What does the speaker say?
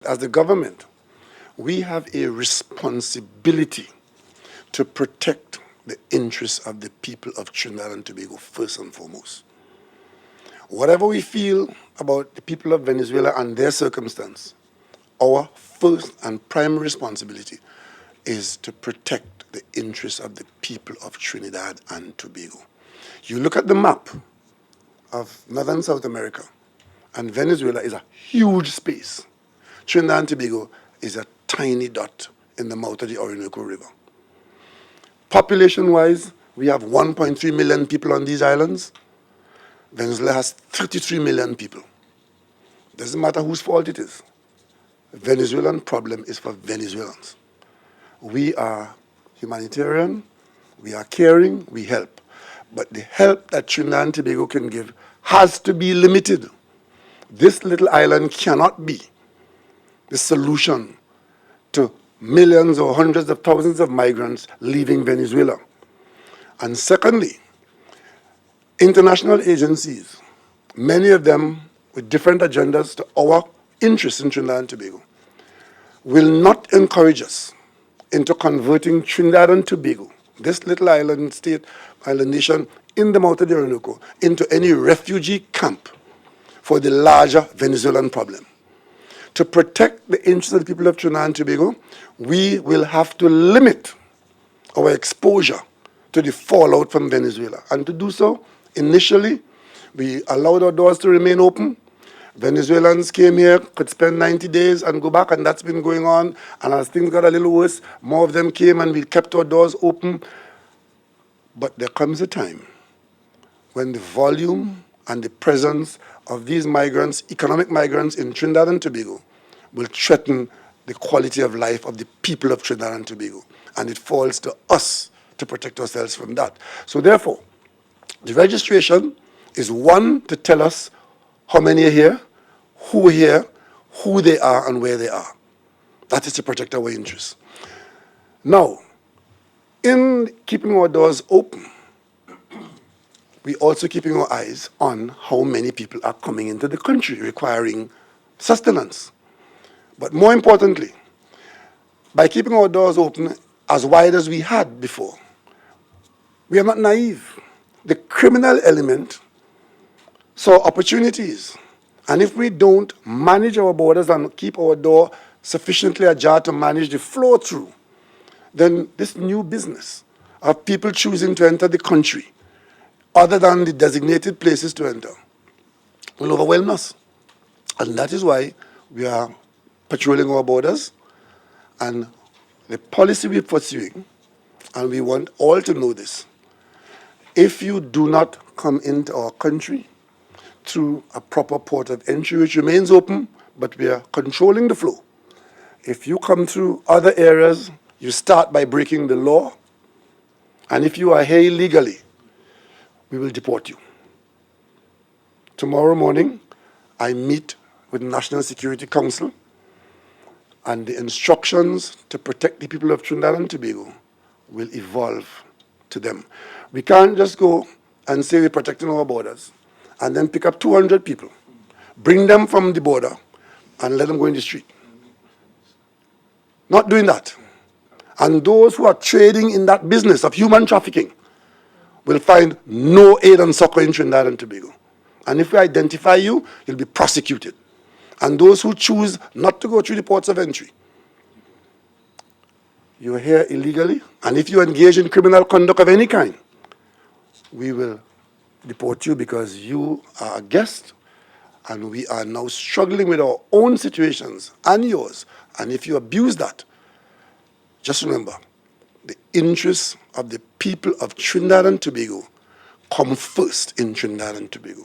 As the government, we have a responsibility to protect the interests of the people of Trinidad and Tobago first and foremost. Whatever we feel about the people of Venezuela and their circumstance, our first and primary responsibility is to protect the interests of the people of Trinidad and Tobago. You look at the map of Northern South America, and Venezuela is a huge space. Trinidad and Tobago is a tiny dot in the mouth of the Orinoco River. Population-wise, we have 1.3 million people on these islands. Venezuela has 33 million people. Doesn't matter whose fault it is. The Venezuelan problem is for Venezuelans. We are humanitarian, we are caring, we help. But the help that Trinidad and Tobago can give has to be limited. This little island cannot be the solution to millions or hundreds of thousands of migrants leaving Venezuela. And secondly, international agencies, many of them with different agendas to our interests in Trinidad and Tobago, will not encourage us into converting Trinidad and Tobago, this little island state, island nation in the mouth of the Orinoco, into any refugee camp for the larger Venezuelan problem. To protect the interests of the people of Trinidad and Tobago, we will have to limit our exposure to the fallout from Venezuela. And to do so, initially, we allowed our doors to remain open. Venezuelans came here, could spend 90 days and go back, and that's been going on. And as things got a little worse, more of them came and we kept our doors open. But there comes a time when the volume and the presence of these migrants, economic migrants in Trinidad and Tobago, will threaten the quality of life of the people of Trinidad and Tobago. And it falls to us to protect ourselves from that. So therefore, the registration is one, to tell us how many are here, who they are, and where they are. That is to protect our interests. Now, in keeping our doors open, we're also keeping our eyes on how many people are coming into the country requiring sustenance. But more importantly, by keeping our doors open as wide as we had before, we are not naive. The criminal element saw opportunities. And if we don't manage our borders and keep our door sufficiently ajar to manage the flow through, then this new business of people choosing to enter the country other than the designated places to enter will overwhelm us. And that is why we are patrolling our borders, and the policy we're pursuing, and we want all to know this: if you do not come into our country through a proper port of entry, which remains open, but we are controlling the flow. If you come through other areas, you start by breaking the law, and if you are here illegally, we will deport you. Tomorrow morning, I meet with the National Security Council, and the instructions to protect the people of Trinidad and Tobago will evolve to them. We can't just go and say we're protecting our borders and then pick up 200 people, bring them from the border, and let them go in the street. Not doing that. And those who are trading in that business of human trafficking will find no aid and succor in Trinidad and Tobago. And if we identify you, you'll be prosecuted. And those who choose not to go through the ports of entry, you're here illegally, and if you engage in criminal conduct of any kind, we will deport you because you are a guest, and we are now struggling with our own situations and yours. And if you abuse that, just remember, the interests of the people of Trinidad and Tobago come first in Trinidad and Tobago.